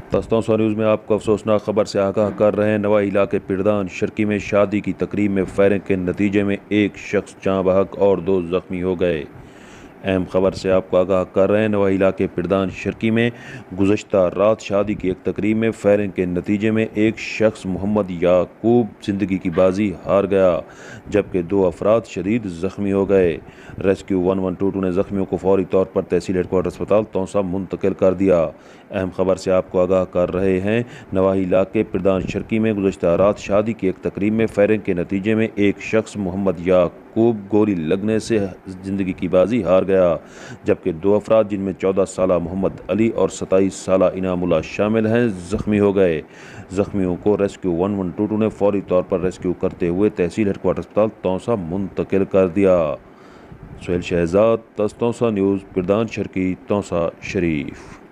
तस्तों news में आपको अफसोसनाक खबर से आगाह कर रहे हैं। नवाई इलाके पिरदान शर्की में शादी की तकरीब में फायरिंग के नतीजे में एक शख्स जाँ बहक और 2 जख्मी हो गए। अहम खबर से आपको आगाह कर रहे हैं। नवाई इलाके पिरदान शर्की में गुज़श्ता रात शादी की एक तकरीब में फायरिंग के नतीजे में एक शख्स मोहम्मद याकूब ज़िंदगी की बाजी हार गया, जबकि 2 अफराद शदीद ज़ख्मी हो गए। रेस्क्यू 1122 ने ज़ख्मियों को फौरी तौर पर तहसील हेडक्वार्टर अस्पताल तौसा मुंतकिल कर दिया। अहम खबर से आपको आगाह कर रहे हैं। नवाही इलाके पिरदान शर्की में गुज़श्ता रात शादी की एक तकरीब में फायरिंग के नतीजे में एक शख्स मोहम्मद याकूब गोली लगने से ज़िंदगी की बाजी हार गया, जबकि 2 अफराद जिनमें 14 साला मोहम्मद अली और 27 साला इनामुल्लाह शामिल हैं ज़ख्मी हो गए। ज़ख्मियों को रेस्क्यू 1122 ने फौरी तौर पर रेस्क्यू करते हुए तहसील हेडक्वार्टर अस्पताल तौसा मुंतकिल कर दिया। सुहेल शहजाद, तौसा न्यूज़, पिरदान शर्की, तौसा शरीफ।